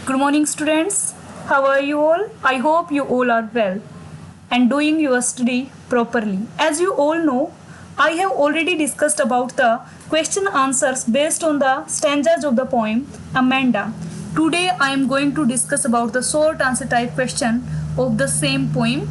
Good morning, students. How are you all? I hope you all are well and doing your study properly. As you all know, I have already discussed about the question answers based on the stanzas of the poem Amanda. Today I am going to discuss about the short answer type question of the same poem.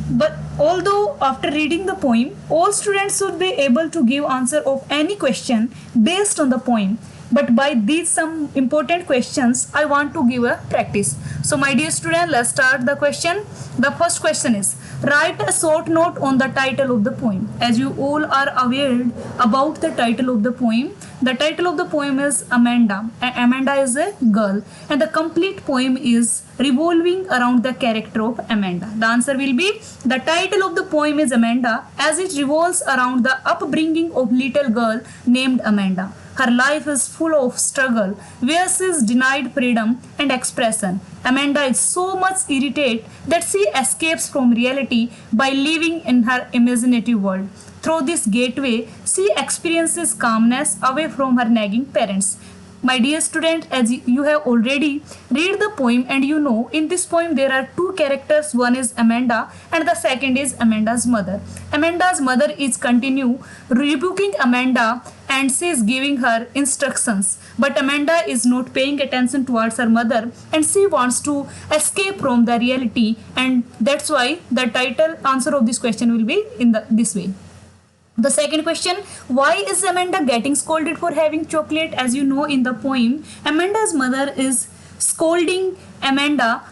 But although after reading the poem, all students should be able to give answer of any question based on the poem. But by these some important questions, I want to give a practice. So my dear student, let's start the question. The first question is, write a short note on the title of the poem. As you all are aware about the title of the poem of the poem is Amanda. Amanda is a girl and the complete poem is revolving around the character of Amanda. The answer will be, the title of the poem is Amanda as it revolves around the upbringing of little girl named Amanda. Her life is full of struggle, where she is denied freedom and expression. Amanda is so much irritated that she escapes from reality by living in her imaginative world. Through this gateway, she experiences calmness away from her nagging parents. My dear student, as you have already read the poem and you know in this poem there are two characters. One is Amanda and the second is Amanda's mother. Amanda's mother is continue rebuking Amanda and she is giving her instructions. But Amanda is not paying attention towards her mother and she wants to escape from the reality, and that's why the title answer of this question will be in this way. The second question, why is Amanda getting scolded for having chocolate? As you know in the poem, Amanda's mother is scolding Amanda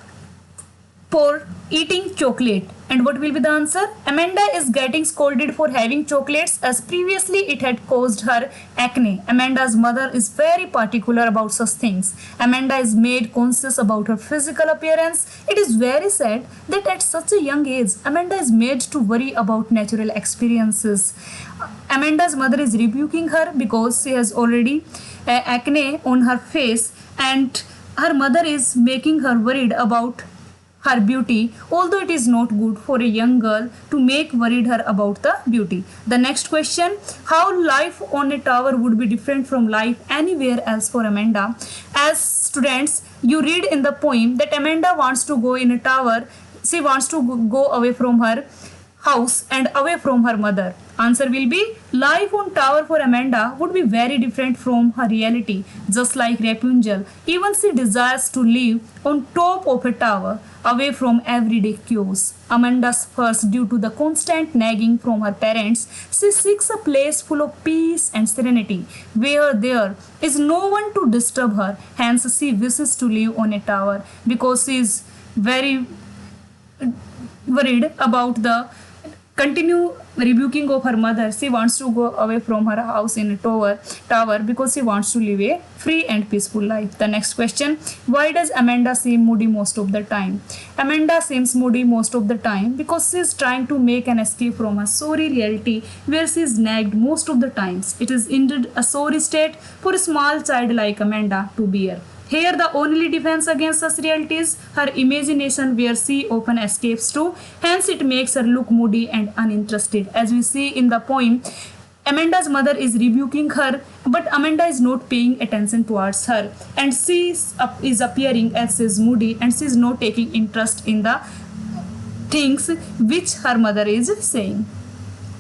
for eating chocolate. And what will be the answer? Amanda is getting scolded for having chocolates as previously it had caused her acne. Amanda's mother is very particular about such things. Amanda is made conscious about her physical appearance. It is very sad that at such a young age, Amanda is made to worry about natural experiences. Amanda's mother is rebuking her because she has already acne on her face, and her mother is making her worried about her beauty, although it is not good for a young girl to make worried her about the beauty. The next question, how life on a tower would be different from life anywhere else for Amanda? As students, you read in the poem that Amanda wants to go in a tower. She wants to go away from her house and away from her mother. Answer will be, life on tower for Amanda would be very different from her reality. Just like Rapunzel, even she desires to live on top of a tower, away from everyday chaos. Amanda's first, due to the constant nagging from her parents, she seeks a place full of peace and serenity, where there is no one to disturb her. Hence, she wishes to live on a tower because she is very worried about the continue rebuking of her mother. She wants to go away from her house in a tower because she wants to live a free and peaceful life. The next question, why does Amanda seem moody most of the time? Amanda seems moody most of the time because she is trying to make an escape from a sorry reality where she is nagged most of the times. It is indeed a sorry state for a small child like Amanda to bear. Here the only defense against such reality is her imagination, where she often escapes to, hence it makes her look moody and uninterested. As we see in the poem, Amanda's mother is rebuking her, but Amanda is not paying attention towards her, and she is appearing as she is moody and she is not taking interest in the things which her mother is saying.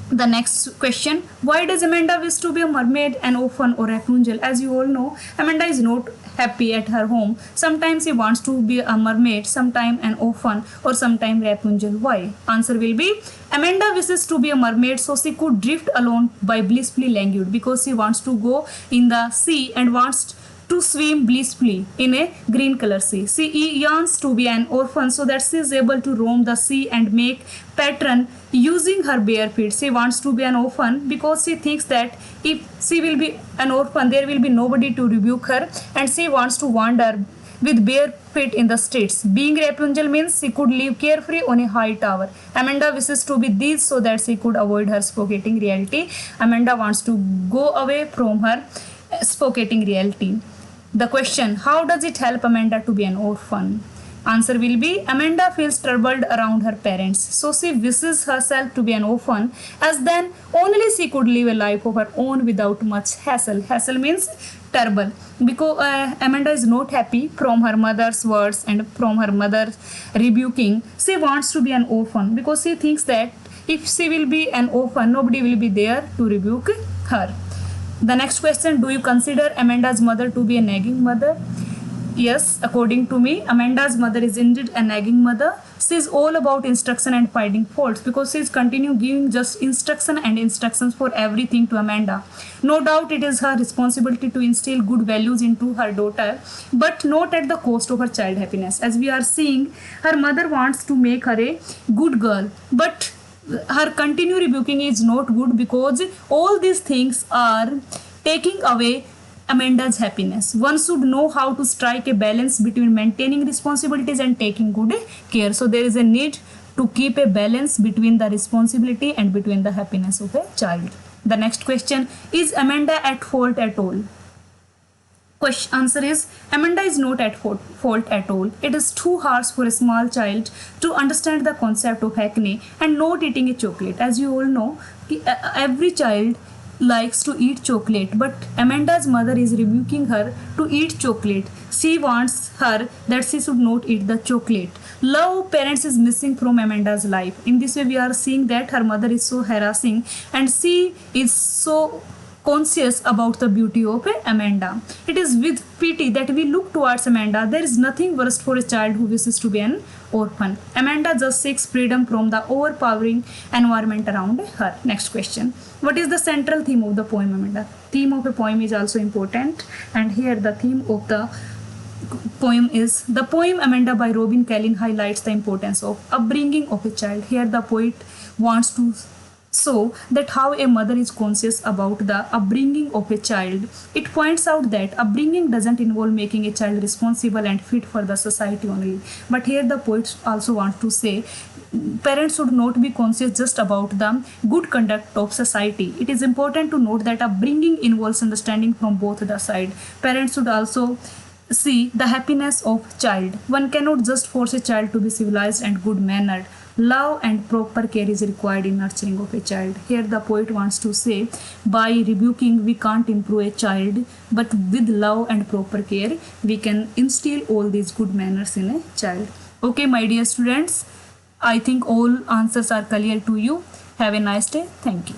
The next question, why does Amanda wish to be a mermaid, an orphan, or Rapunzel? As you all know, Amanda is not happy at her home. Sometimes she wants to be a mermaid, sometimes an orphan, or sometimes Rapunzel. Why? Answer will be, Amanda wishes to be a mermaid so she could drift alone by blissfully languid, because she wants to go in the sea and wants to swim blissfully in a green color sea. She yearns to be an orphan so that she is able to roam the sea and make pattern using her bare feet. She wants to be an orphan because she thinks that if she will be an orphan, there will be nobody to rebuke her, and she wants to wander with bare feet in the streets. Being Rapunzel means she could live carefree on a high tower. Amanda wishes to be these so that she could avoid her suffocating reality. Amanda wants to go away from her suffocating reality. The question, how does it help Amanda to be an orphan? Answer will be, Amanda feels troubled around her parents, so she wishes herself to be an orphan, as then only she could live a life of her own without much hassle. Hassle means terrible because Amanda is not happy from her mother's words and from her mother rebuking. She wants to be an orphan because she thinks that if she will be an orphan, nobody will be there to rebuke her. The next question, do you consider Amanda's mother to be a nagging mother? Yes, according to me, Amanda's mother is indeed a nagging mother. She is all about instruction and finding faults because she is continue giving just instruction and instructions for everything to Amanda. No doubt it is her responsibility to instill good values into her daughter, but not at the cost of her child happiness. As we are seeing, her mother wants to make her a good girl, but her continued rebuking is not good because all these things are taking away Amanda's happiness. One should know how to strike a balance between maintaining responsibilities and taking good care. So there is a need to keep a balance between the responsibility and between the happiness of a child. The next question, is Amanda at fault at all? Answer is, Amanda is not at fault at all. It is too harsh for a small child to understand the concept of acne and not eating a chocolate. As you all know, every child likes to eat chocolate, but Amanda's mother is rebuking her to eat chocolate. She wants her that she should not eat the chocolate. Love of parents is missing from Amanda's life. In this way, we are seeing that her mother is so harassing and she is so conscious about the beauty of Amanda. It is with pity that we look towards Amanda. There is nothing worse for a child who wishes to be an orphan. Amanda just seeks freedom from the overpowering environment around her. Next question. What is the central theme of the poem, Amanda? Theme of a poem is also important, and here the theme of the poem is, the poem Amanda by Robin Kellin highlights the importance of upbringing of a child. Here the poet wants to show that how a mother is conscious about the upbringing of a child. It points out that upbringing doesn't involve making a child responsible and fit for the society only. But here the poet also wants to say parents should not be conscious just about the good conduct of society. It is important to note that upbringing involves understanding from both the sides. Parents should also see the happiness of child. One cannot just force a child to be civilized and good mannered. Love and proper care is required in nurturing of a child. Here the poet wants to say, by rebuking we can't improve a child, but with love and proper care we can instill all these good manners in a child. Okay, my dear students, I think all answers are clear to you. Have a nice day. Thank you.